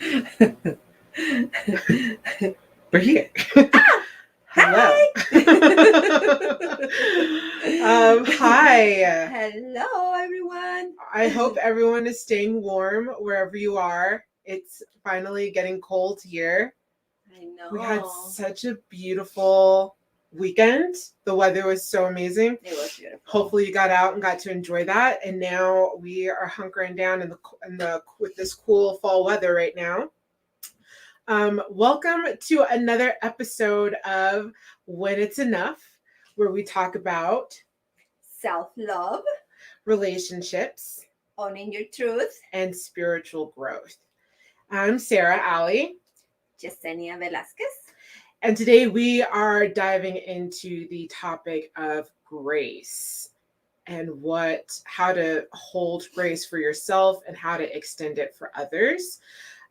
We're here. Hello. Hi. Hello, everyone. I hope everyone is staying warm wherever you are. It's finally getting cold here. I know. We had such a beautiful weekend. The weather was so amazing. It was beautiful. Hopefully you got out and got to enjoy that. And now we are hunkering down in the with this cool fall weather right now. Welcome to another episode of When It's Enough, where we talk about self-love, relationships, owning your truth, and spiritual growth. I'm Sarah Alley. Yesenia Velasquez. And today we are diving into the topic of grace and how to hold grace for yourself and how to extend it for others.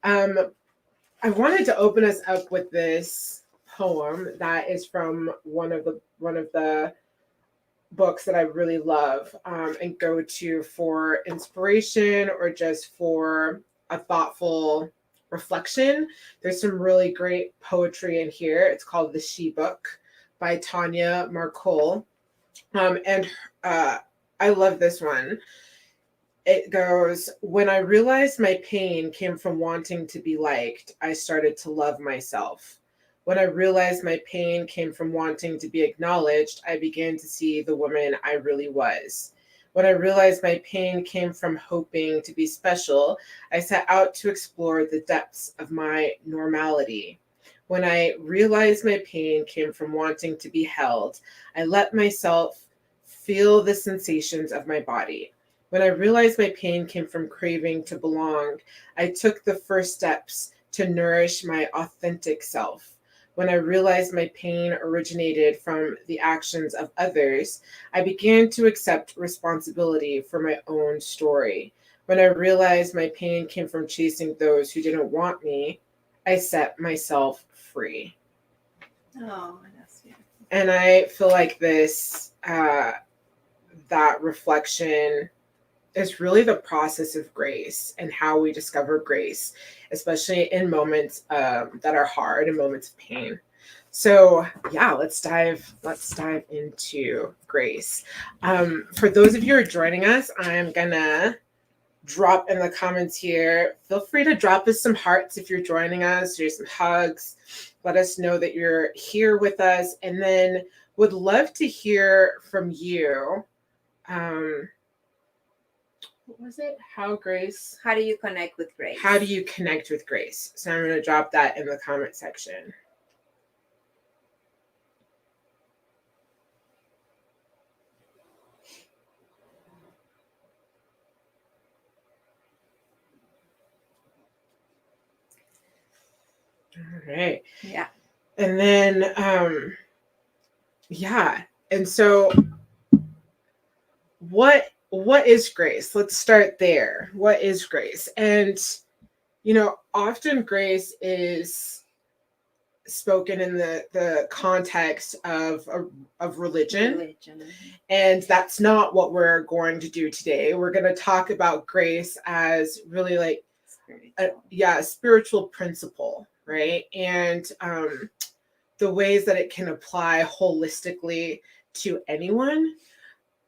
I wanted to open us up with this poem that is from one of the books that I really love and go to for inspiration or just for a thoughtful reflection. There's some really great poetry in here. It's called The She Book by Tanya Markole. And I love this one. It goes, when I realized my pain came from wanting to be liked, I started to love myself. When I realized my pain came from wanting to be acknowledged, I began to see the woman I really was. When I realized my pain came from hoping to be special, I set out to explore the depths of my normality. When I realized my pain came from wanting to be held, I let myself feel the sensations of my body. When I realized my pain came from craving to belong, I took the first steps to nourish my authentic self. When I realized my pain originated from the actions of others, I began to accept responsibility for my own story. When I realized my pain came from chasing those who didn't want me, I set myself free. Oh, that's beautiful. And I feel like that reflection is really the process of grace and how we discover grace, especially in moments that are hard and moments of pain. So yeah, let's dive into grace. For those of you who are joining us, I'm gonna drop in the comments here. Feel free to drop us some hearts if you're joining us, or some hugs. Let us know that you're here with us, and then would love to hear from you. What was it? How do you connect with grace? How do you connect with grace? So I'm going to drop that in the comment section. All right. Yeah. And then, yeah. And so what is grace? Let's start there. What is grace? And, often grace is spoken in the context of religion. And that's not what we're going to do today. We're going to talk about grace as really like a spiritual principle, right? And the ways that it can apply holistically to anyone.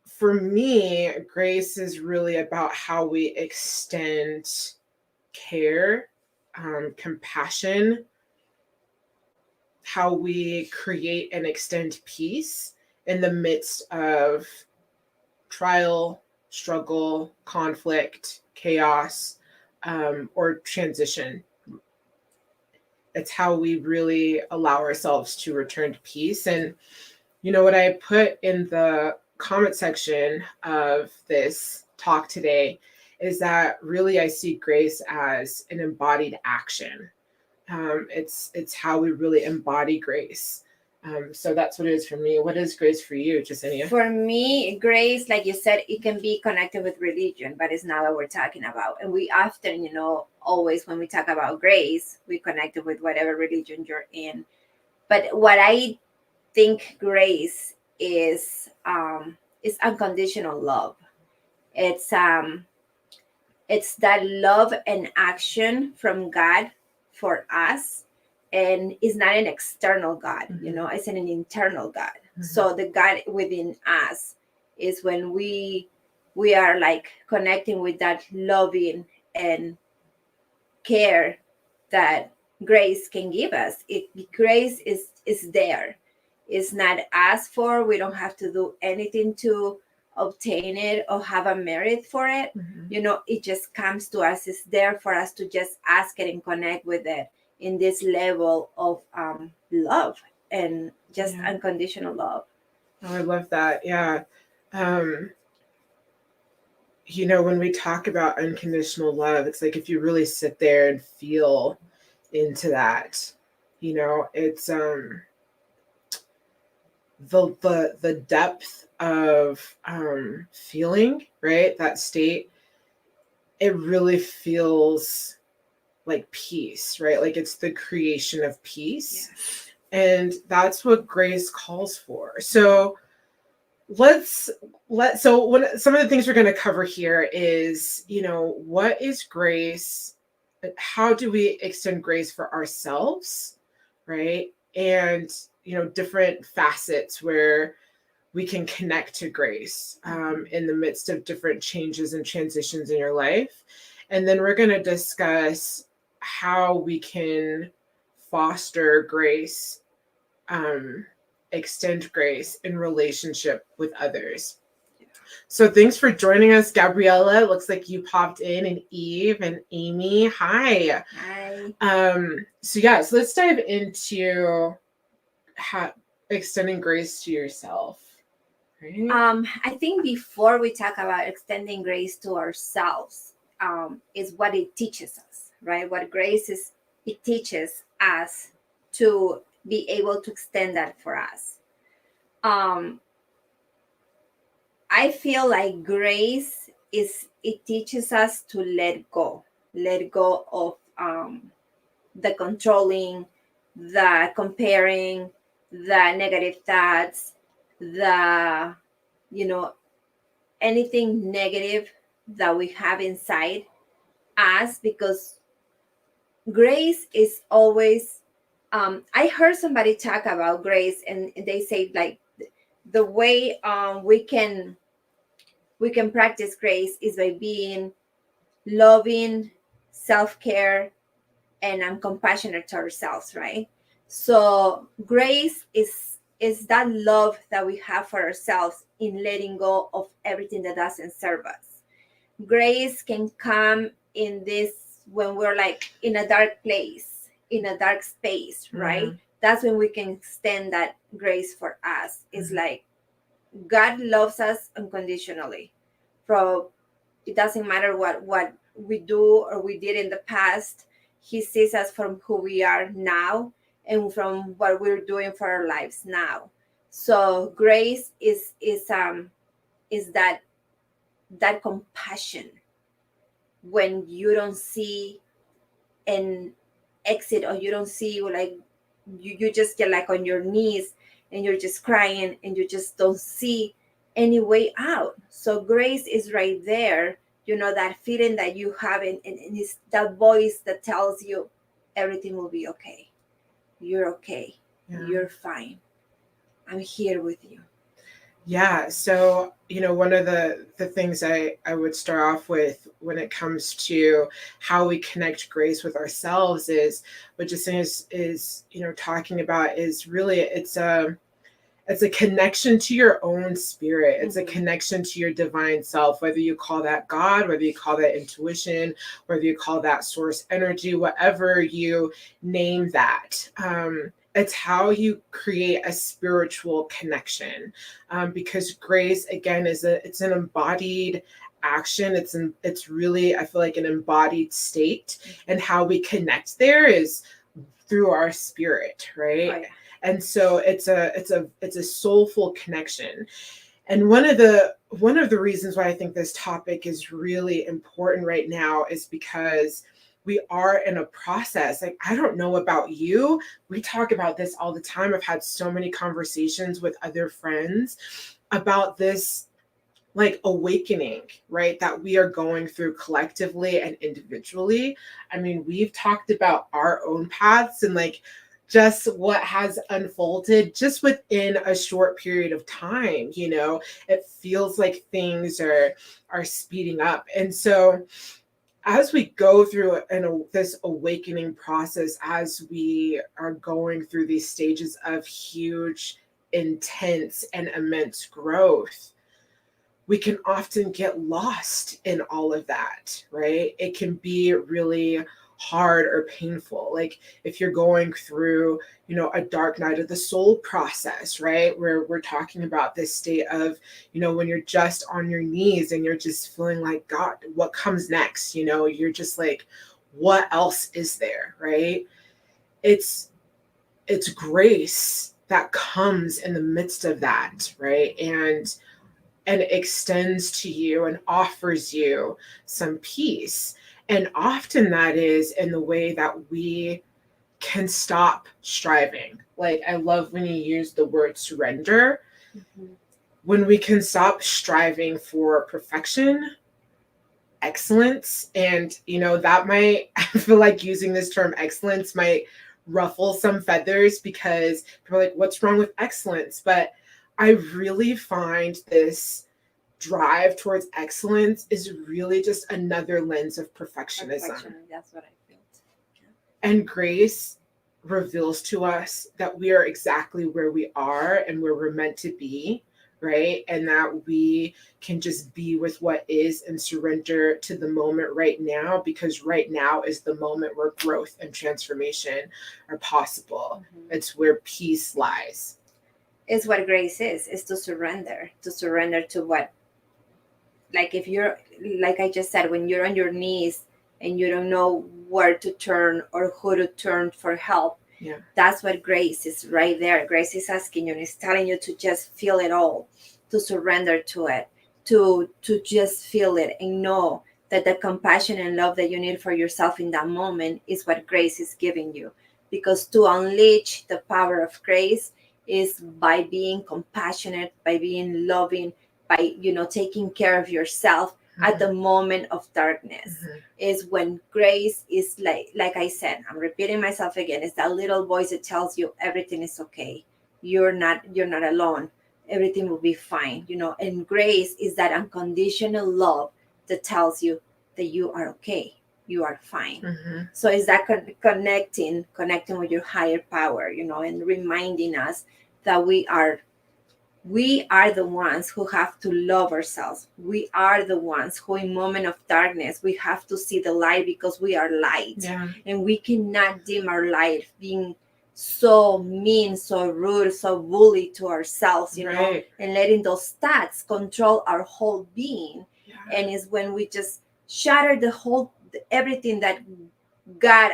For me, grace is really about how we extend care, compassion, how we create and extend peace in the midst of trial, struggle, conflict, chaos, or transition. It's how we really allow ourselves to return to peace. And what I put in the comment section of this talk today is that really I see grace as an embodied action. It's how we really embody grace. So that's what it is for me. What is grace for you, Yesenia? For me, grace, like you said, it can be connected with religion, but it's not what we're talking about. And we often, always when we talk about grace, we connect it with whatever religion you're in. But what I think grace is unconditional love. It's It's that love and action from God for us. And it's not an external God, it's an internal God. So the God within us is when we are like connecting with that loving and care that grace can give us. Grace is there. It's not asked for. We don't have to do anything to obtain it or have a merit for it. It just comes to us. It's there for us to just ask it and connect with it in this level of love and just unconditional love. Oh, I love that. Yeah. When we talk about unconditional love, it's like if you really sit there and feel into that, it's the depth of feeling, right? That state, it really feels like peace, right? Like it's the creation of peace. Yes. And that's what grace calls for. So some of the things we're going to cover here is, what is grace? How do we extend grace for ourselves, right? And, different facets where we can connect to grace in the midst of different changes and transitions in your life. And then we're going to discuss how we can foster grace, extend grace in relationship with others. So thanks for joining us, Gabriella. Looks like you popped in, and Eve and Amy. Hi. So let's dive into extending grace to yourself. Right? I think before we talk about extending grace to ourselves, is what it teaches us, right? What grace is, it teaches us to be able to extend that for us. I feel like grace it teaches us to let go of the controlling, the comparing, the negative thoughts, the anything negative that we have inside us, because grace is always I heard somebody talk about grace, and they say like the way we can practice grace is by being loving, self-care, and compassionate to ourselves, right? So grace is that love that we have for ourselves in letting go of everything that doesn't serve us. Grace can come in this when we're like in a dark place, in a dark space, right? That's when we can extend that grace for us. It's like God loves us unconditionally. From it doesn't matter what we do or we did in the past. He sees us from who we are now and from what we're doing for our lives now. So grace is that compassion when you don't see an exit, or you don't see, like you just get like on your knees and you're just crying and you just don't see any way out. So grace is right there, that feeling that you have, and it's that voice that tells you everything will be okay. You're okay. You're fine. I'm here with you. Yeah. So, one of the things I would start off with when it comes to how we connect grace with ourselves is what Justine is talking about is really, it's a connection to your own spirit. It's a connection to your divine self, whether you call that God, whether you call that intuition, whether you call that source energy, whatever you name that. It's how you create a spiritual connection, because grace, again, it's an embodied action. It's really, I feel like, an embodied state, and how we connect there is through our spirit, right? Oh, yeah. And so it's a soulful connection. And one of the reasons why I think this topic is really important right now is because we are in a process. Like, I don't know about you. We talk about this all the time. I've had so many conversations with other friends about this like awakening, right, that we are going through collectively and individually. I mean, we've talked about our own paths and like just what has unfolded just within a short period of time. You know, it feels like things are speeding up. And so as we go through this awakening process, as we are going through these stages of huge, intense, and immense growth, we can often get lost in all of that, right? It can be really hard or painful. Like if you're going through, a dark night of the soul process, right? Where we're talking about this state of, when you're just on your knees and you're just feeling like, God, what comes next? You're just like, what else is there, right? It's grace that comes in the midst of that, right? And extends to you and offers you some peace. And often that is in the way that we can stop striving. Like, I love when you use the word surrender. Mm-hmm. When we can stop striving for perfection, excellence, and, that might, I feel like using this term excellence might ruffle some feathers because people are like, what's wrong with excellence? But I really find this drive towards excellence is really just another lens of perfectionism. That's what I feel. Yeah. And grace reveals to us that we are exactly where we are and where we're meant to be, right? And that we can just be with what is and surrender to the moment right now, because right now is the moment where growth and transformation are possible. Mm-hmm. It's where peace lies. It's what grace is to surrender to what, like if you're, like I just said, when you're on your knees and you don't know where to turn or who to turn for help, yeah, that's what grace is right there. Grace is asking you and it's telling you to just feel it all, to surrender to it, to just feel it and know that the compassion and love that you need for yourself in that moment is what grace is giving you. Because to unleash the power of grace is by being compassionate, by being loving, by taking care of yourself. Mm-hmm. At the moment of darkness. Mm-hmm. Is when grace is like I said, I'm repeating myself again, it's that little voice that tells you everything is okay, you're not alone, everything will be fine. And grace is that unconditional love that tells you that you are okay, you are fine. Mm-hmm. So is that connecting with your higher power, and reminding us that we are the ones who have to love ourselves. We are the ones who in moment of darkness, we have to see the light because we are light. Yeah. And we cannot dim our light being so mean, so rude, so bully to ourselves, know, and letting those thoughts control our whole being. Yeah. And it's when we just shatter everything that God,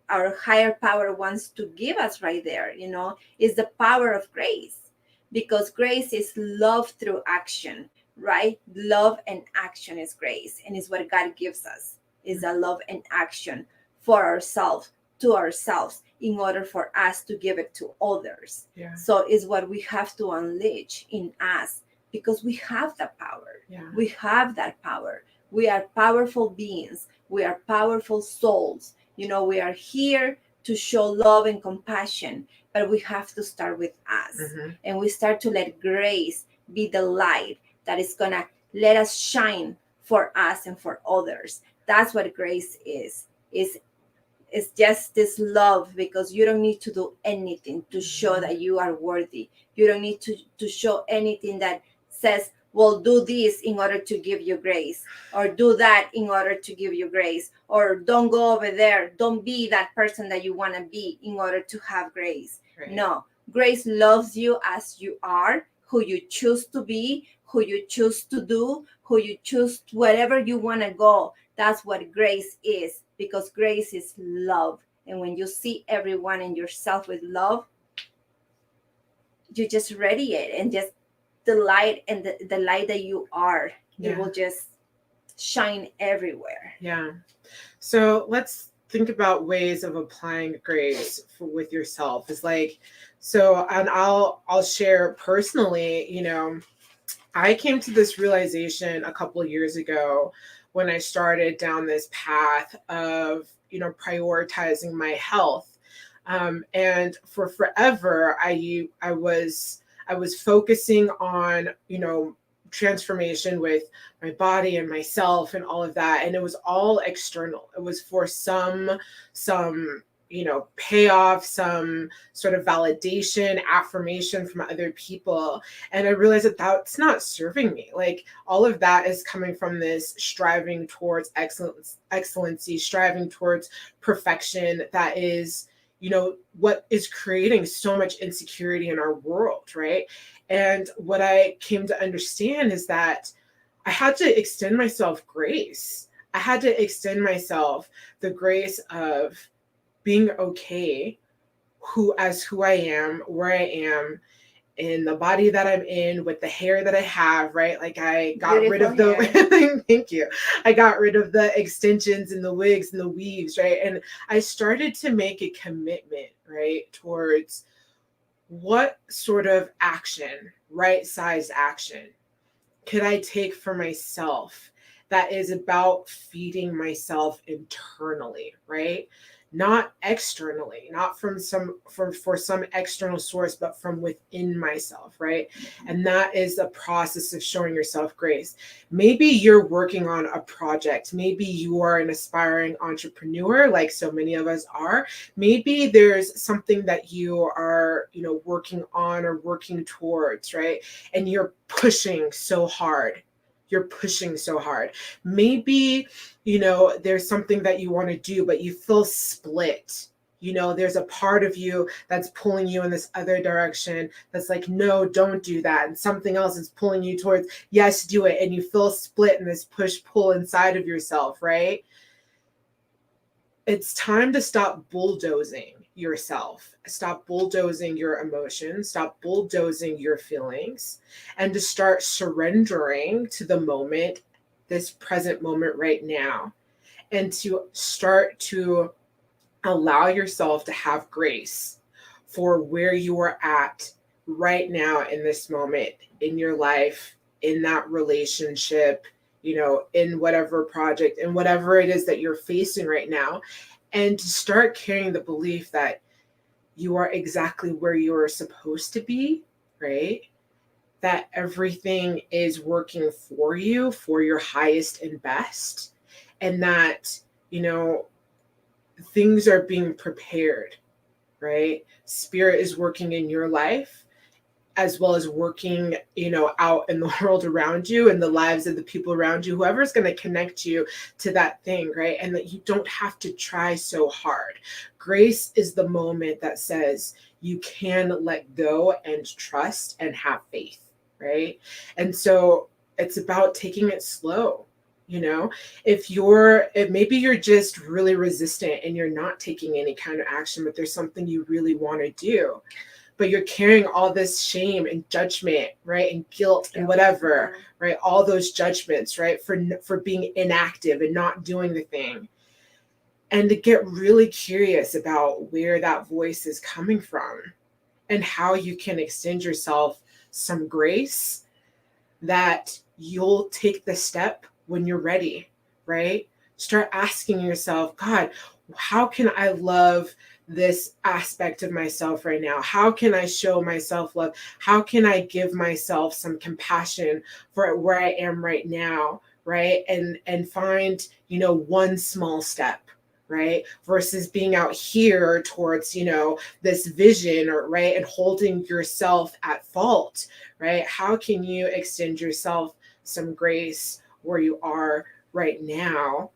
our higher power wants to give us right there, is the power of grace. Because grace is love through action, right? Love and action is grace, and is what God gives us, is a love and action for ourselves, to ourselves, in order for us to give it to others. Yeah. So it's what we have to unleash in us, because we have the power. Yeah. We have that power. We are powerful beings. We are powerful souls. We are here to show love and compassion, but we have to start with us. Mm-hmm. And we start to let grace be the light that is going to let us shine for us and for others. That's what grace is. It's just this love, because you don't need to do anything to show that you are worthy. You don't need to show anything that says, well, do this in order to give you grace, or do that in order to give you grace, or don't go over there. Don't be that person that you want to be in order to have grace. Right. No, grace loves you as you are, who you choose to be, who you choose to do, who you choose, wherever you want to go. That's what grace is, because grace is love. And when you see everyone and yourself with love, you just radiate, and just the light, and the light that you are, yeah, it will just shine everywhere. Yeah. So let's think about ways of applying grace with yourself. It's like, so, and I'll share personally, I came to this realization a couple of years ago when I started down this path of, prioritizing my health. And for forever, I was focusing on, transformation with my body and myself and all of that, and it was all external. It was for some payoff, some sort of validation, affirmation from other people. And I realized that that's not serving me. Like, all of that is coming from this striving towards excellency, striving towards perfection. That is, what is creating so much insecurity in our world, right? And what I came to understand is that I had to extend myself grace. I had to extend myself the grace of being okay who I am, where I am, in the body that I'm in, with the hair that I have, right? Like, I got rid Beautiful of the hair. thank you. I got rid of the extensions and the wigs and the weaves, right? And I started to make a commitment, right, towards what sort of action, right sized action, could I take for myself that is about feeding myself internally, right? Not externally, not for some external source, but from within myself, right? And that is a process of showing yourself grace. Maybe you're working on a project. Maybe you are an aspiring entrepreneur, like so many of us are. Maybe there's something that you are, working on or working towards, right? And you're pushing so hard. You're pushing so hard. Maybe, there's something that you want to do, but you feel split. There's a part of you that's pulling you in this other direction that's like, no, don't do that. And something else is pulling you towards, yes, do it. And you feel split in this push pull inside of yourself, right? It's time to stop bulldozing yourself, stop bulldozing your emotions, stop bulldozing your feelings, and to start surrendering to the moment, this present moment right now, and to start to allow yourself to have grace for where you are at right now in this moment in your life, in that relationship, in whatever project and whatever it is that you're facing right now, and to start carrying the belief that you are exactly where you are supposed to be, right? That everything is working for you for your highest and best, and that, things are being prepared, right? Spirit is working in your life as well as working, out in the world around you and the lives of the people around you, whoever's going to connect you to that thing, right? And that you don't have to try so hard. Grace is the moment that says you can let go and trust and have faith, right? And so it's about taking it slow. If maybe you're just really resistant and you're not taking any kind of action, but there's something you really want to do, but you're carrying all this shame and judgment, right? And guilt and whatever, right? All those judgments, right? For being inactive and not doing the thing. And to get really curious about where that voice is coming from and how you can extend yourself some grace, that you'll take the step when you're ready, right? Start asking yourself, God, how can I love this aspect of myself right now? How can I show myself love? How can I give myself some compassion for where I am right now, right? And find, one small step, right? Versus being out here towards, this vision, or right, and holding yourself at fault, right? How can you extend yourself some grace where you are right now,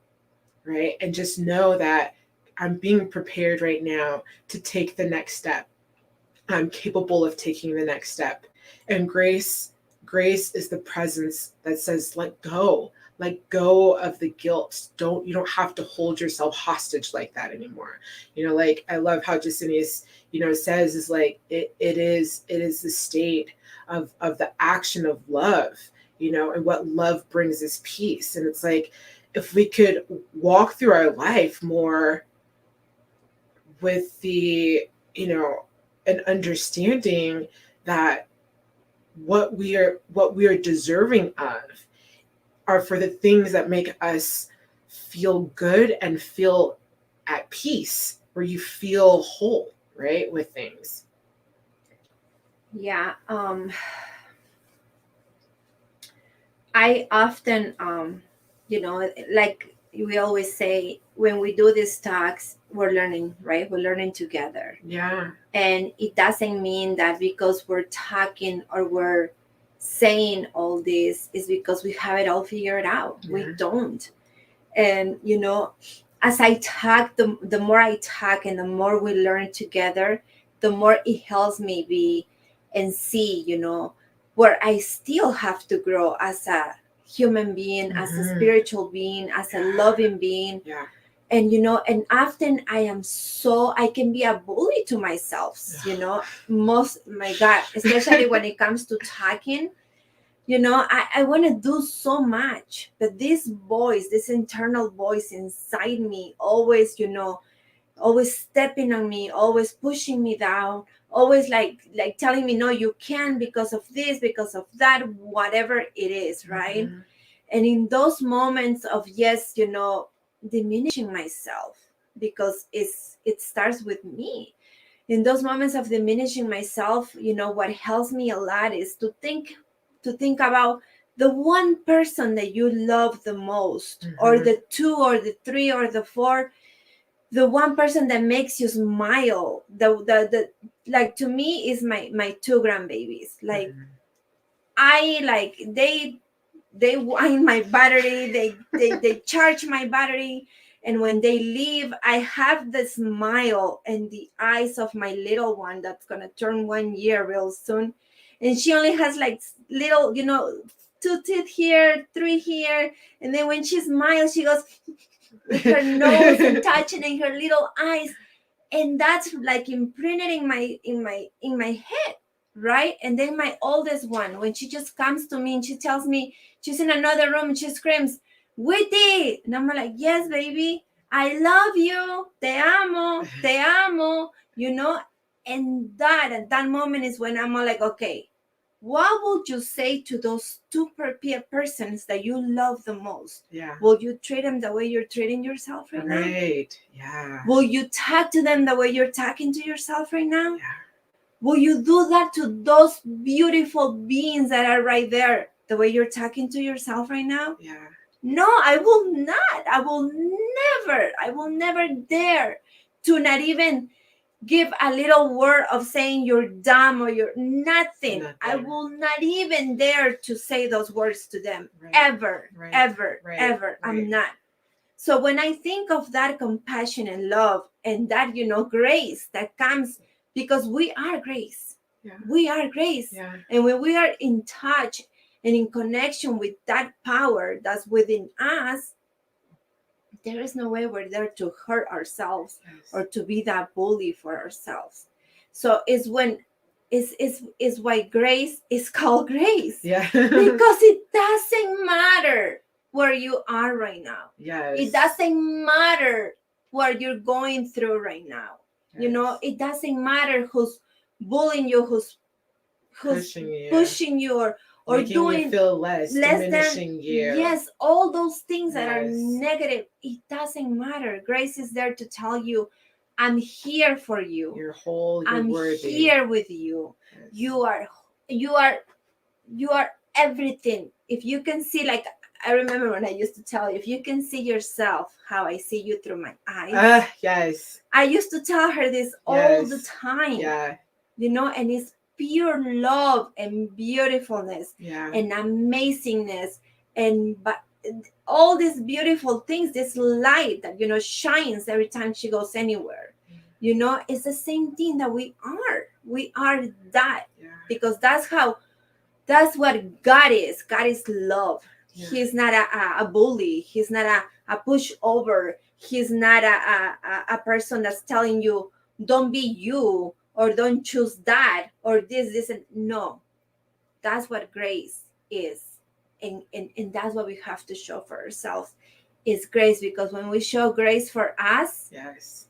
right? And just know that I'm being prepared right now to take the next step. I'm capable of taking the next step. And grace is the presence that says, let go of the guilt. You don't have to hold yourself hostage like that anymore. Like, I love how Jasinius, says, is like, it is the state of the action of love, and what love brings is peace. And it's like, if we could walk through our life more with the, an understanding that what we are deserving of are for the things that make us feel good and feel at peace, where you feel whole, right, with things. Yeah. I often, like we always say, when we do these talks, we're learning, right? We're learning together. Yeah. And it doesn't mean that because we're talking or we're saying all this is because we have it all figured out. Yeah. We don't. And, as I talk, the more I talk and the more we learn together, the more it helps me be and see, where I still have to grow as a human being, as a spiritual being, as a loving being. Yeah. And, and often I can be a bully to myself, my God, especially when it comes to talking. I want to do so much, but this voice, this internal voice inside me, always, always stepping on me, always pushing me down, always like telling me, no, you can, because of this, because of that, whatever it is, right? Mm-hmm. And in those moments of, yes, diminishing myself, because it starts with me. In those moments of diminishing myself, what helps me a lot is to think about the one person that you love the most, or the two or the three or the four, the one person that makes you smile. The like, to me, is my two grandbabies. Like, I like, they wind my battery, they charge my battery, and when they leave, I have the smile and the eyes of my little one that's gonna turn 1 year real soon. And she only has like little, 2 teeth here, 3 here, and then when she smiles, she goes with her nose and touching in her little eyes, and that's like imprinted in my head, right? And then my oldest one, when she just comes to me and she tells me, she's in another room and she screams, Witty, and I'm like, yes, baby, I love you, te amo, and that at that moment is when I'm all like, okay, what would you say to those two persons that you love the most? Yeah. Will you treat them the way you're treating yourself right now? Right. Yeah. Will you talk to them the way you're talking to yourself right now? Yeah. Will you do that to those beautiful beings that are right there the way you're talking to yourself right now? Yeah. No, I will not. I will never dare to not even give a little word of saying you're dumb or you're nothing. I will not even dare to say those words to them. Right. Ever. I'm not. So when I think of that compassion and love and that, grace that comes, because we are grace. Yeah. We are grace. Yeah. And when we are in touch and in connection with that power that's within us, there is no way we're there to hurt ourselves. Yes. Or to be that bully for ourselves. So it's why grace is called grace. Yeah. Because it doesn't matter where you are right now. Yes. It doesn't matter what you're going through right now. Yes. It doesn't matter who's bullying you, who's pushing you, or making doing you feel less diminishing than you. Yes, all those things that are negative, it doesn't matter. Grace is there to tell you, I'm here for you. You're whole, you're worthy. I'm here with you. Yes. You are everything. If you can see, like, I remember when I used to tell you, if you can see yourself how I see you through my eyes. Yes. I used to tell her this all the time. Yeah. And it's pure love and beautifulness. Yeah. And amazingness, but all these beautiful things, this light that shines every time she goes anywhere. It's the same thing that we are that. Yeah. Because that's what God is. God is love. Yeah. He's not a bully. He's not a pushover. He's not a person that's telling you, don't be you, or don't choose that, or this, and no. That's what grace is. And that's what we have to show for ourselves, is grace. Because when we show grace for us, yes,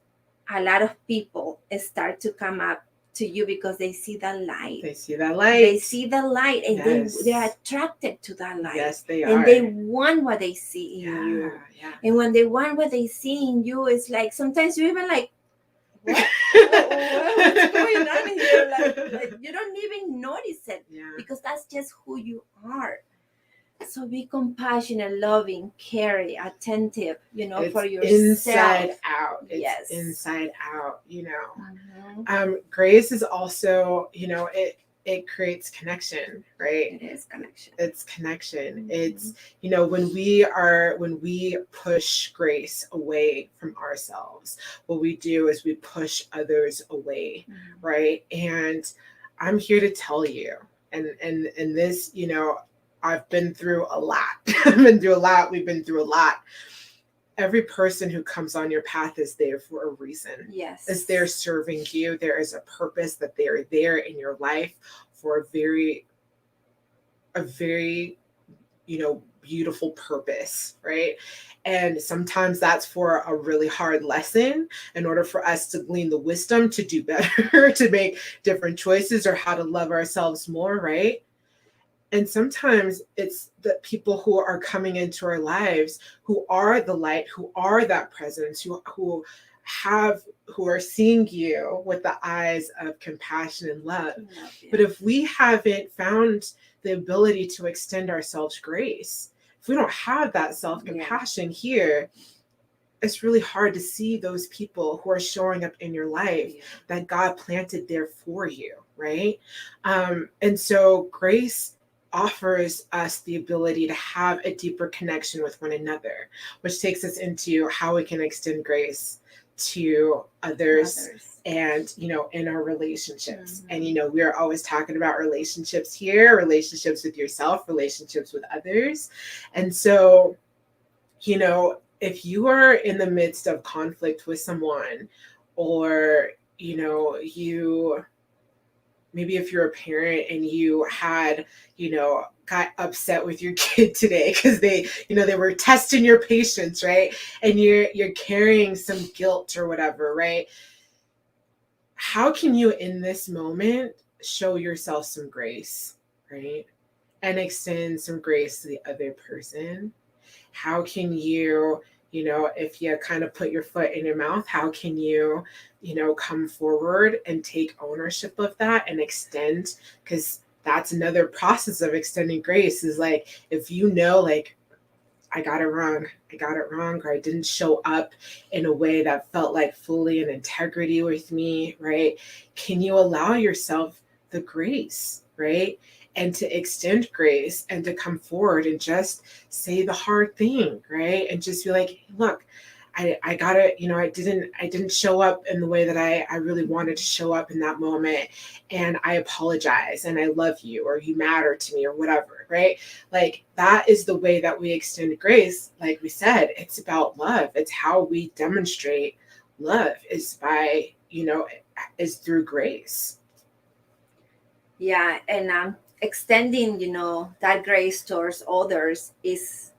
a lot of people start to come up to you because they see the light. They see that light. They see the light, and Yes. they're attracted to that light. Yes, they are. And they want what they see in you. Yeah. And when they want what they see in you, it's like sometimes you even like, what? What's going on here? Like you don't even notice it, because that's just who you are. So be compassionate, loving, caring, attentive, it's for yourself. Inside out. It's yes. Inside out, Mm-hmm. Grace is also, it creates connection, right? It is connection. It's connection. Mm-hmm. It's, when we push grace away from ourselves, what we do is we push others away, right? And I'm here to tell you, and this, I've been through a lot. I've been through a lot. We've been through a lot. Every person who comes on your path is there for a reason. Yes. Is there serving you. There is a purpose that they are there in your life for a very, beautiful purpose, right? And sometimes that's for a really hard lesson in order for us to glean the wisdom to do better, to make different choices, or how to love ourselves more, right? And sometimes it's the people who are coming into our lives who are the light, who are that presence, who are seeing you with the eyes of compassion and love. But if we haven't found the ability to extend ourselves grace, if we don't have that self-compassion here, it's really hard to see those people who are showing up in your life that God planted there for you, right? And so grace offers us the ability to have a deeper connection with one another, which takes us into how we can extend grace to others. And in our relationships. And we're always talking about relationships here, relationships with yourself, relationships with others. And so if you are in the midst of conflict with someone, or maybe if you're a parent and you had, got upset with your kid today because they were testing your patience, right? And you're carrying some guilt or whatever, right? How can you in this moment show yourself some grace, right? And extend some grace to the other person? How can you, if you kind of put your foot in your mouth, how can you, come forward and take ownership of that and extend? Because that's another process of extending grace, is like, if like, I got it wrong, or I didn't show up in a way that felt like fully in integrity with me, right? Can you allow yourself the grace, right? And to extend grace and to come forward and just say the hard thing, right? And just be like, look, I got it. I didn't show up in the way that I really wanted to show up in that moment. And I apologize, and I love you, or you matter to me, or whatever, right? Like, that is the way that we extend grace. Like we said, it's about love. It's how we demonstrate love, is by, is through grace. Yeah. And extending, that grace towards others is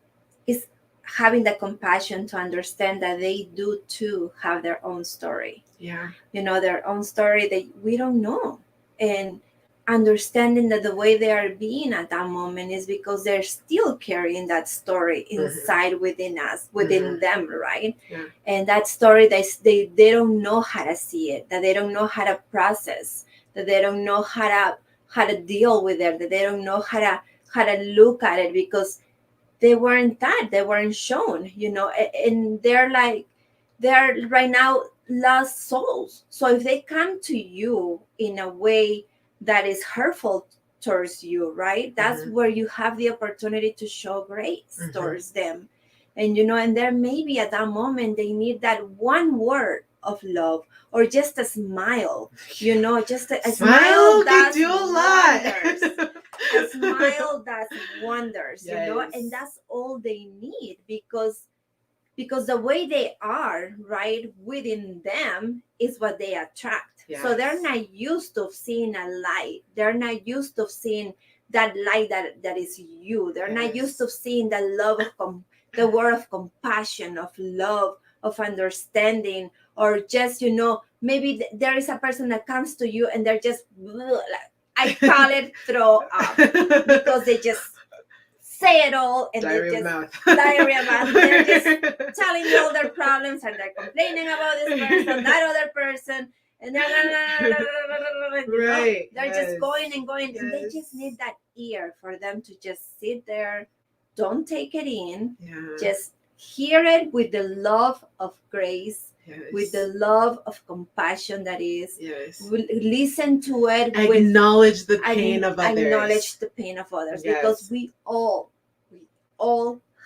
having the compassion to understand that they do too have their own story. Yeah. Their own story that we don't know. And understanding that the way they are being at that moment is because they're still carrying that story inside within us, within them, right? Yeah. And that story, they don't know how to see it, that they don't know how to process, that they don't know how to deal with it, that they don't know how to look at it, because they weren't shown, and they're right now lost souls. So if they come to you in a way that is hurtful towards you, right, that's where you have the opportunity to show grace towards them. And and there maybe at that moment they need that one word of love, or just a smile, just a smile does do a lot. wonders. A smile does wonders. Yes. And that's all they need, because the way they are, right, within them is what they attract. Yes. So they're not used to seeing a light. They're not used to seeing that light that is you. They're not used to seeing the love of the word of compassion, of love, of understanding, or just, maybe there is a person that comes to you and they're just, I call it throw up, because they just say it all, and diarrhea they just mouth. diarrhea mouth. They're just telling you all their problems, and they're complaining about this person, that other person, and they're right. they're just going and going, Yes. and they just need that ear for them to just sit there, don't take it in, just hear it with the love of grace, with the love of compassion that is. Listen to it, acknowledge the pain of others. Acknowledge the pain of others, because we all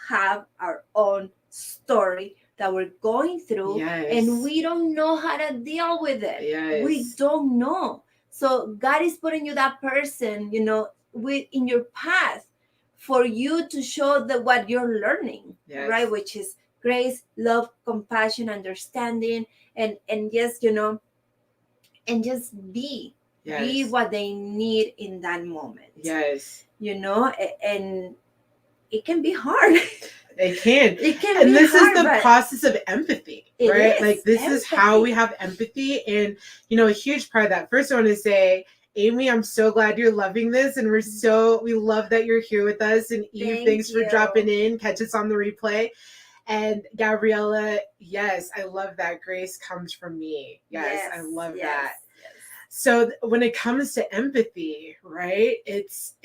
have our own story that we're going through, and we don't know how to deal with it. We don't know. So God is putting you that person, in your path for you to show what you're learning, right? Which is grace, love, compassion, understanding, and just, and just be what they need in that moment. And it can be hard. It can. And this is the process of empathy, right? Like, this empathy. is how we have empathy. And, a huge part of that. First, I want to say, Amy, I'm so glad you're loving this. And we love that you're here with us. And Eve, thanks for dropping in. Catch us on the replay. And Gabriella, yes, I love that. Grace comes from me. Yes, I love that. So when it comes to empathy, right, it's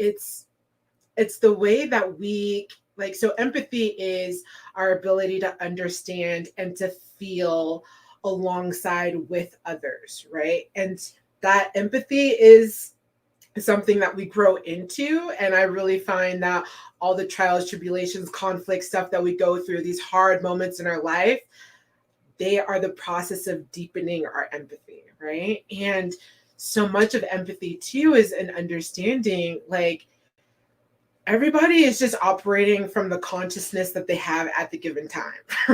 the way that we, so empathy is our ability to understand and to feel alongside with others, right? And that empathy is something that we grow into. And I really find that all the trials, tribulations, conflict stuff that we go through, these hard moments in our life, they are the process of deepening our empathy, right? And so much of empathy too is an understanding, everybody is just operating from the consciousness that they have at the given time,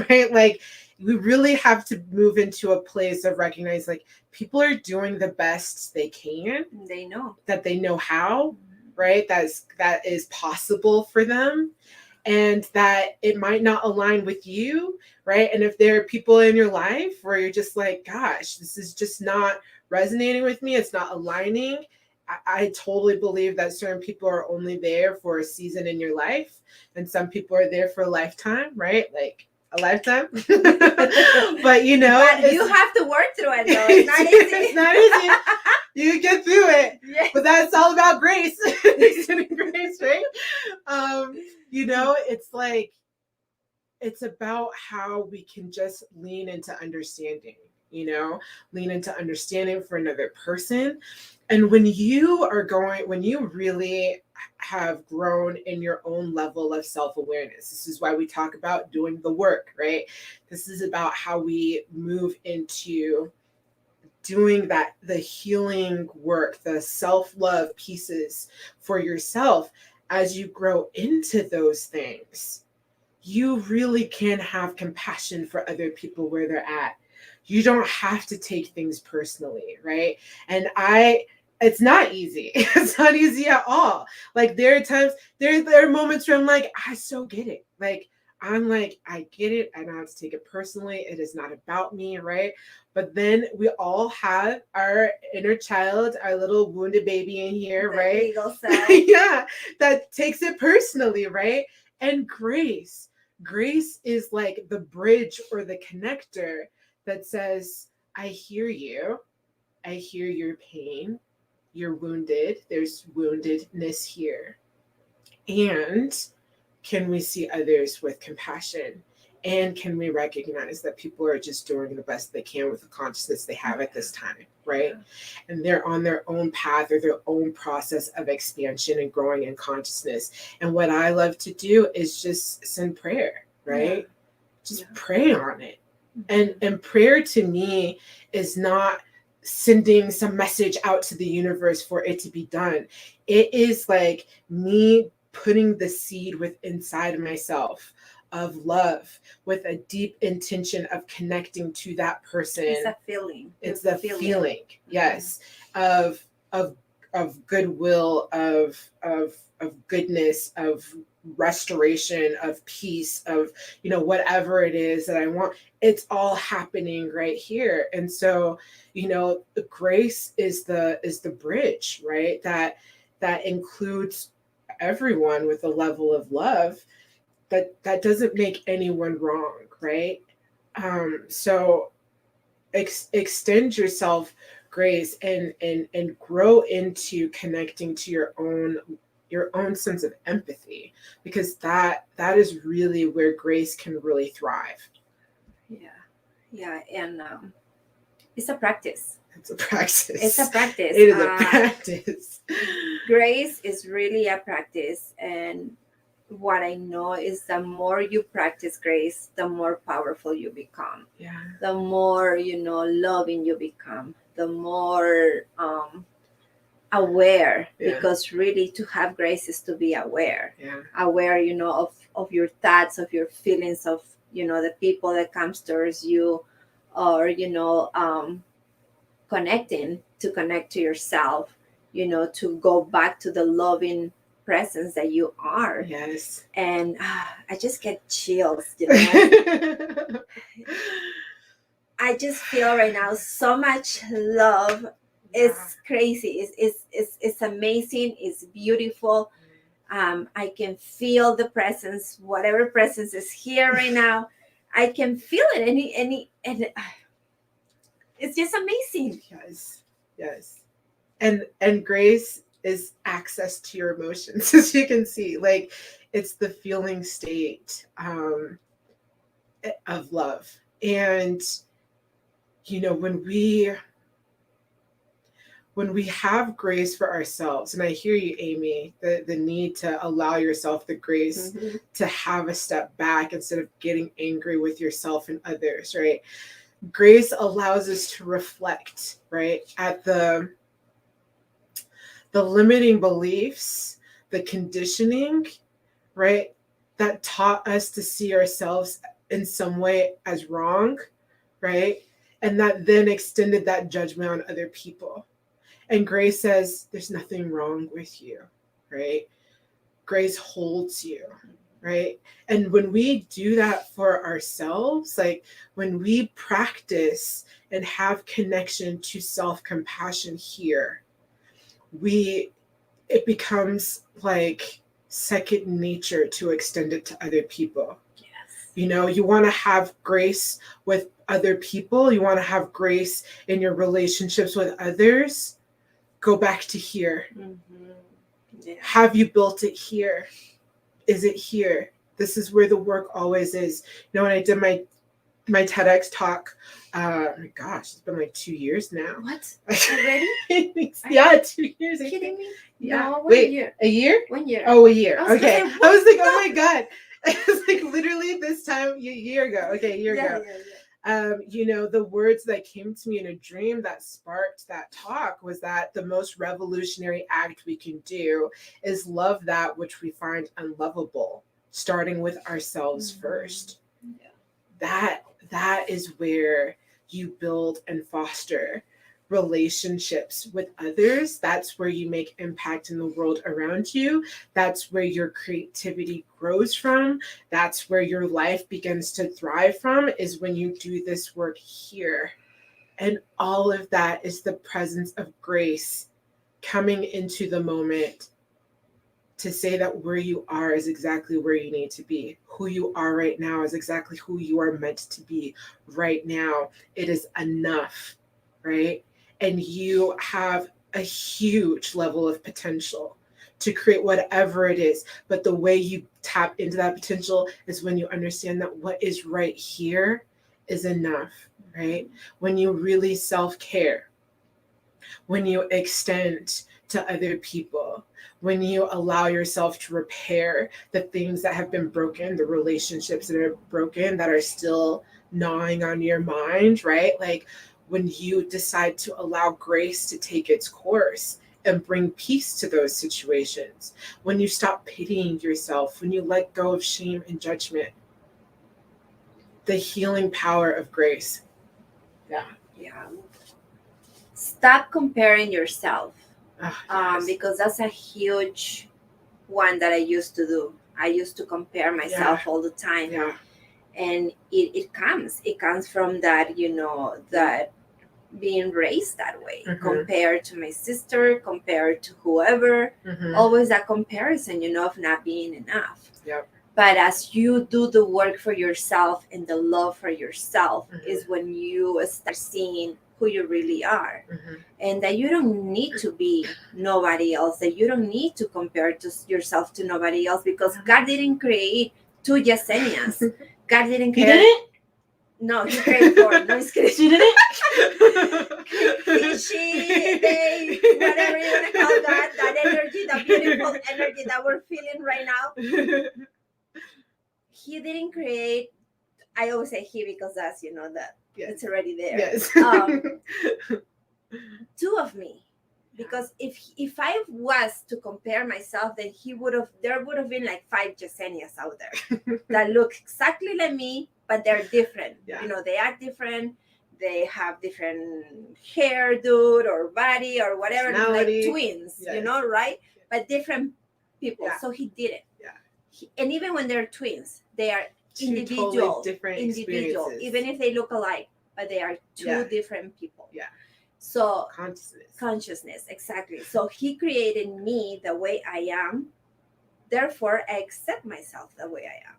right? We really have to move into a place of recognizing, people are doing the best they can. They know how, right? That is possible for them, and that it might not align with you, right? And if there are people in your life where you're just gosh, this is just not resonating with me, it's not aligning. I totally believe that certain people are only there for a season in your life, and some people are there for a lifetime, right? A lifetime. But but you have to work through it, though. It's not easy. It's not easy. You get through it. Yes. But that's all about grace. Grace, right? It's about how we can just lean into understanding, lean into understanding for another person. And when you really have grown in your own level of self-awareness, this is why we talk about doing the work, right? This is about how we move into doing the healing work, the self-love pieces for yourself. As you grow into those things, you really can have compassion for other people where they're at. You don't have to take things personally, right? And it's not easy. It's not easy at all. There are times, there are moments where I'm I so get it. I get it. I don't have to take it personally. It is not about me, right? But then we all have our inner child, our little wounded baby in here, right? Yeah, that takes it personally, right? And grace is the bridge or the connector that says, I hear you. I hear your pain. You're wounded. There's woundedness here. And can we see others with compassion? And can we recognize that people are just doing the best they can with the consciousness they have at this time, right? Yeah. And they're on their own path or their own process of expansion and growing in consciousness. And what I love to do is just send prayer, right? Yeah. Just pray on it. And prayer to me is not sending some message out to the universe for it to be done. It is me putting the seed inside of myself of love with a deep intention of connecting to that person. It's a feeling. It's the feeling, yes, of goodwill, of goodness, of restoration, of peace, of, whatever it is that I want. It's all happening right here. And so, the grace is the bridge, right? That includes everyone with a level of love that doesn't make anyone wrong, right? So extend yourself grace, and grow into connecting to your own sense of empathy, because that is really where grace can really thrive. Yeah, and it's a practice. It's a practice. It's a practice. It is a practice. Grace is really a practice, and what I know is the more you practice grace, the more powerful you become. Yeah. The more, loving you become, the more aware, because really to have grace is to be aware. Yeah. Aware, of your thoughts, of your feelings, of, the people that comes towards you, or, connect to yourself, to go back to the loving presence that you are. Yes. And I just get chills, I just feel right now so much love. It's crazy. It's amazing. It's beautiful. I can feel the presence, whatever presence is here right now. I can feel it. And it's just amazing. Yes. And grace is access to your emotions, as you can see. Like, it's the feeling state of love. And when we have grace for ourselves, and I hear you, Amy, the need to allow yourself the grace to have a step back instead of getting angry with yourself and others, right? Grace allows us to reflect, right, at the limiting beliefs, the conditioning, right, that taught us to see ourselves in some way as wrong, right? And that then extended that judgment on other people. And grace says, there's nothing wrong with you, right? Grace holds you, right? And when we do that for ourselves, like when we practice and have connection to self-compassion here, it becomes like second nature to extend it to other people. Yes. You want to have grace with other people. You want to have grace in your relationships with others. Go back to here. Yeah. Have you built it here? Is it here? This is where the work always is. When I did my TEDx talk, my gosh, it's been like 2 years now. What? Already? Yeah, 2 years. Are you kidding me? Yeah. No, wait, a year. A year? 1 year. Oh, a year. Okay. Say, I was like, oh my God. It was like literally this time a year ago. Okay, a year ago. Yeah. The words that came to me in a dream that sparked that talk was that the most revolutionary act we can do is love that which we find unlovable, starting with ourselves first. Yeah. That is where you build and foster relationships with others. That's where you make impact in the world around you. That's where your creativity grows from. That's where your life begins to thrive from, is when you do this work here. And all of that is the presence of grace coming into the moment to say that where you are is exactly where you need to be. Who you are right now is exactly who you are meant to be right now. It is enough, right? And you have a huge level of potential to create whatever it is. But the way you tap into that potential is when you understand that what is right here is enough, right? When you really self-care, when you extend to other people, when you allow yourself to repair the things that have been broken, the relationships that are broken, that are still gnawing on your mind, right? Like when you decide to allow grace to take its course and bring peace to those situations, when you stop pitying yourself, when you let go of shame and judgment, the healing power of grace. Yeah. Stop comparing yourself. Yes. Because that's a huge one that I used to do. I used to compare myself all the time. Yeah. And it comes from that, that being raised that way, compared to my sister, compared to whoever, always that comparison, of not being enough. Yep. But as you do the work for yourself and the love for yourself is when you start seeing who you really are, and that you don't need to be nobody else, that you don't need to compare yourself to nobody else, because God didn't create two Yesenias. God didn't create. He didn't? No, he created four. No, he's kidding. She didn't? He, she, they, whatever you want to call that energy, that beautiful energy that we're feeling right now. He didn't create, I always say he because that's, that it's already there. Yes. Two of me. Because if I was to compare myself, then there would have been like 5 Yesenias out there that look exactly like me, but they're different. Yeah. They are different. They have different hairdo or body or whatever, like twins, yes. Right? Yeah. But different people. Yeah. So he did it. Yeah. And even when they're twins, they are individual, totally different experiences. even if they look alike, but they are two different people. Yeah. So consciousness, exactly. So he created me the way I am. Therefore, I accept myself the way I am.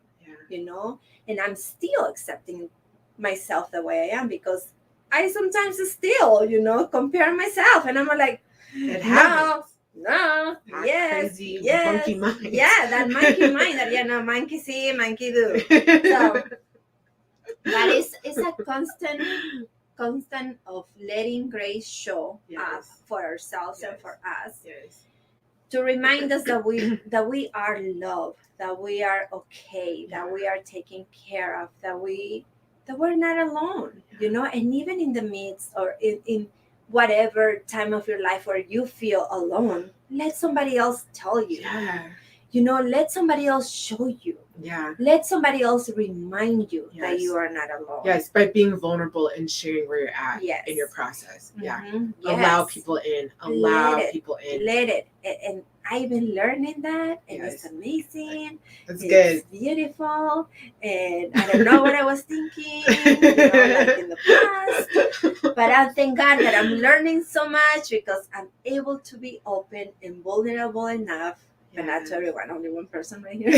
Yeah. And I'm still accepting myself the way I am, because I sometimes still, compare myself, and I'm like, it happens. No, crazy monkey mind. Yeah, that monkey mind that monkey see, monkey do. So, but it's a constant of letting grace show up for ourselves and for us, to remind us that we are loved, that we are okay, that we are taken care of, that we're not alone, and even in the midst or in whatever time of your life where you feel alone, let somebody else tell you. Let somebody else show you. Let somebody else remind you that you are not alone. By being vulnerable and sharing where you're at in your process. Allow people in. Let it. And I've been learning that, and it's amazing. That's good. It's beautiful, and I don't know what I was thinking, like in the past. But I thank God that I'm learning so much, because I'm able to be open and vulnerable enough. But not to everyone, only one person right here.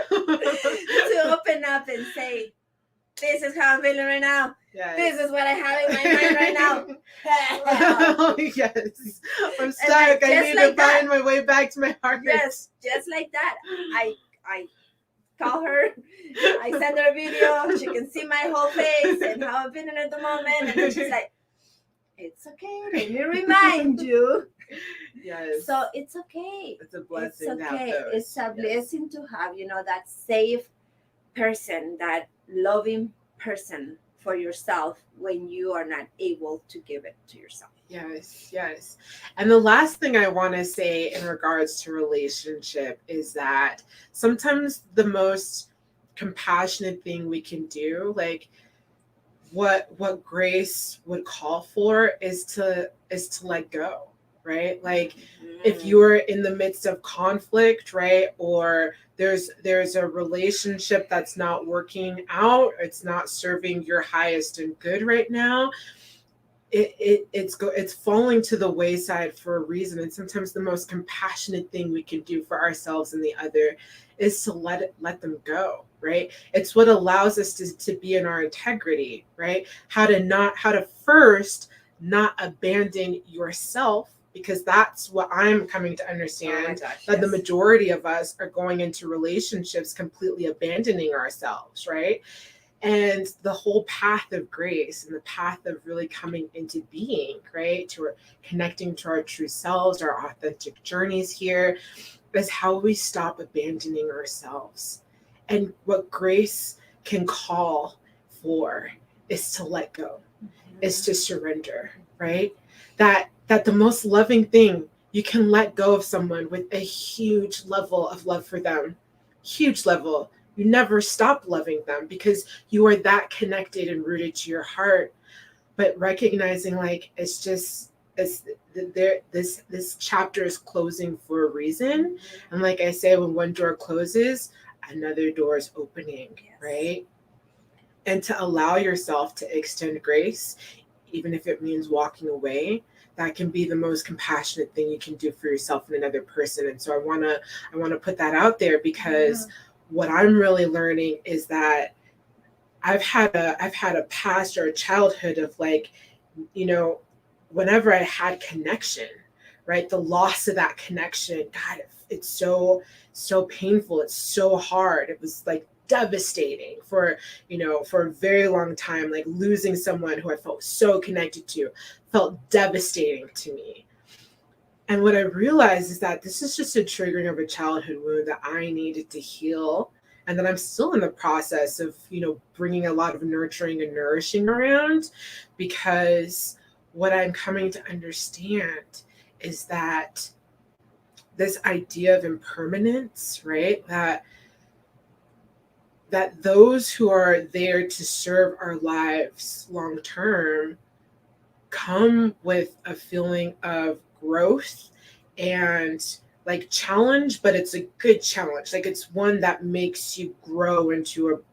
To open up and say, this is how I'm feeling right now. This is what I have in my mind right now. Yes. I'm stuck. I need to find my way back to my heart. Yes, just like that. I call her. I send her a video. She can see my whole face and how I'm feeling at the moment. And then she's like, it's okay. Let me remind you. Yes. So it's okay. It's a blessing to have those. It's a blessing to have, that safe person, that loving person for yourself when you are not able to give it to yourself. Yes. And the last thing I want to say in regards to relationship is that sometimes the most compassionate thing we can do, like what Grace would call for, is to let go. Right? Like if you're in the midst of conflict, right? Or there's a relationship that's not working out, it's not serving your highest and good right now, it's falling to the wayside for a reason. And sometimes the most compassionate thing we can do for ourselves and the other is to let them go, right? It's what allows us to be in our integrity, right? How to first not abandon yourself, because that's what I'm coming to understand, that the majority of us are going into relationships completely abandoning ourselves, right? And the whole path of grace and the path of really coming into being, right, to connecting to our true selves, our authentic journeys here, is how we stop abandoning ourselves. And what grace can call for is to let go, is to surrender, right? That the most loving thing, you can let go of someone with a huge level of love for them, huge level. You never stop loving them because you are that connected and rooted to your heart. But recognizing, like, it's this chapter is closing for a reason. And like I say, when one door closes, another door is opening, right? And to allow yourself to extend grace, even if it means walking away, that can be the most compassionate thing you can do for yourself and another person. And so I wanna put that out there, because what I'm really learning is that I've had a past or a childhood of, like, you know, whenever I had connection, right? The loss of that connection, God, it's so painful. It's so hard. It was like devastating for, for a very long time. Like losing someone who I felt so connected to felt devastating to me. And what I realized is that this is just a triggering of a childhood wound that I needed to heal, and that I'm still in the process of, bringing a lot of nurturing and nourishing around, because what I'm coming to understand is that this idea of impermanence, right? That those who are there to serve our lives long term come with a feeling of growth and like challenge, but it's a good challenge. Like it's one that makes you grow into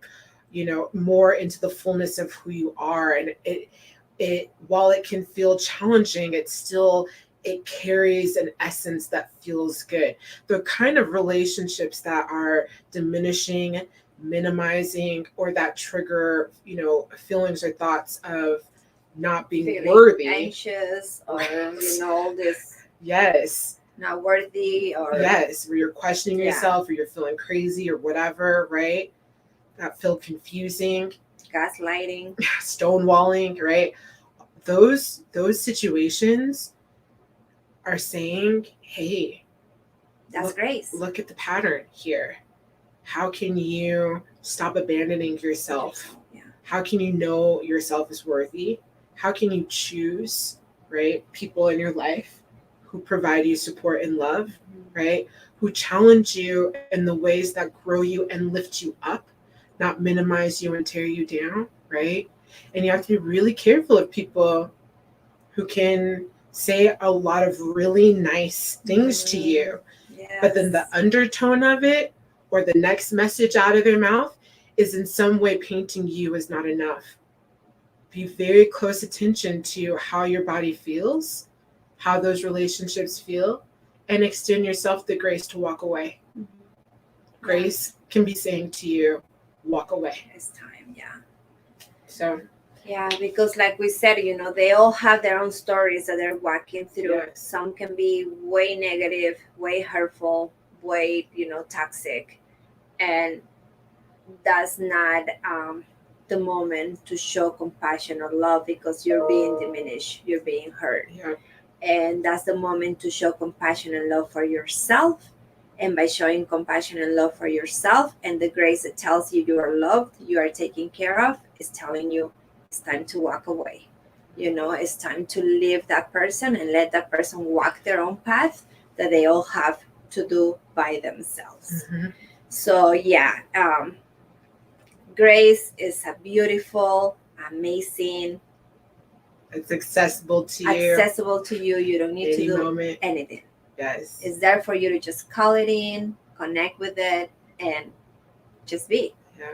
more into the fullness of who you are. And it while it can feel challenging, it carries an essence that feels good. The kind of relationships that are diminishing, minimizing, or that trigger, feelings or thoughts of not being feeling worthy, anxious, or this yes, not worthy, or yes, where you're questioning yourself, or you're feeling crazy or whatever, right? That feel confusing, gaslighting, stonewalling, right? Those situations are saying, hey, that's grace. Look at the pattern here. How can you stop abandoning yourself? Yeah. How can you know yourself is worthy? How can you choose, right, people in your life who provide you support and love, right? Who challenge you in the ways that grow you and lift you up, not minimize you and tear you down, right? And you have to be really careful of people who can say a lot of really nice things to you, but then the undertone of it, or the next message out of their mouth, is in some way painting you as not enough. Be very close attention to how your body feels, how those relationships feel, and extend yourself the grace to walk away. Grace can be saying to you, walk away. It's time, So yeah, because like we said, they all have their own stories that they're walking through. Yes. Some can be way negative, way hurtful, way, toxic. And that's not the moment to show compassion or love, because you're being diminished, you're being hurt. Yeah. And that's the moment to show compassion and love for yourself. And by showing compassion and love for yourself, and the grace that tells you you are loved, you are taken care of, is telling you it's time to walk away. It's time to leave that person and let that person walk their own path that they all have to do by themselves. Mm-hmm. So grace is a beautiful, amazing, it's accessible to you. You don't need Any to do moment. anything. Yes. It's there for you to just call it in, connect with it, and just be. Yeah.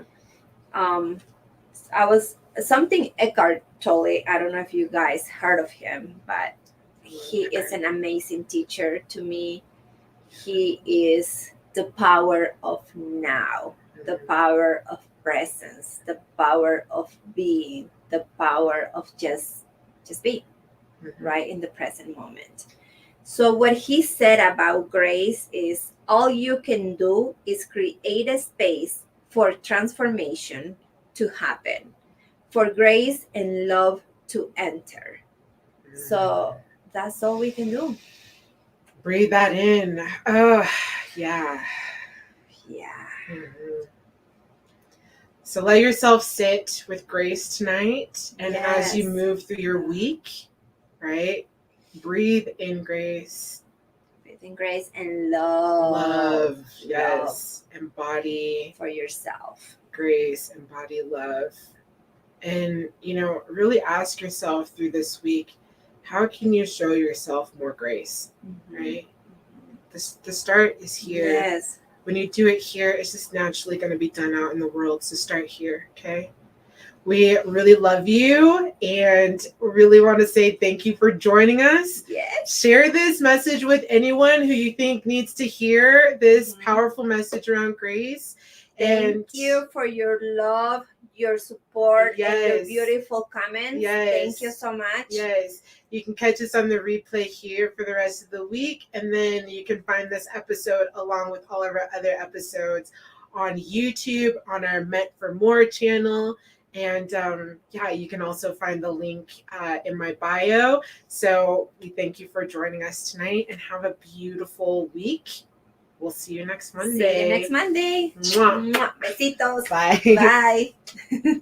I was something Eckhart Tolle. I don't know if you guys heard of him, but he is an amazing teacher to me. He is the power of now, the power of presence, the power of being, the power of just be, right in the present moment. So what he said about grace is, all you can do is create a space for transformation to happen, for grace and love to enter. So that's all we can do. Breathe that in. Oh, yeah. Yeah. Mm-hmm. So let yourself sit with grace tonight. And as you move through your week, right, breathe in grace. Breathe in grace and love. Love, yes. Love. Embody for yourself. Grace, embody love. And, really ask yourself through this week, how can you show yourself more grace, right? The start is here. Yes. When you do it here, it's just naturally going to be done out in the world. So start here, okay? We really love you and really want to say thank you for joining us. Yes. Share this message with anyone who you think needs to hear this powerful message around grace. Thank you for your love, your support, and your beautiful comments. Yes. Thank you so much. Yes. You can catch us on the replay here for the rest of the week. And then you can find this episode along with all of our other episodes on YouTube, on our Meant for More channel. And you can also find the link in my bio. So we thank you for joining us tonight and have a beautiful week. We'll see you next Monday. See you next Monday. Mwah. Mwah. Besitos. Bye. Bye.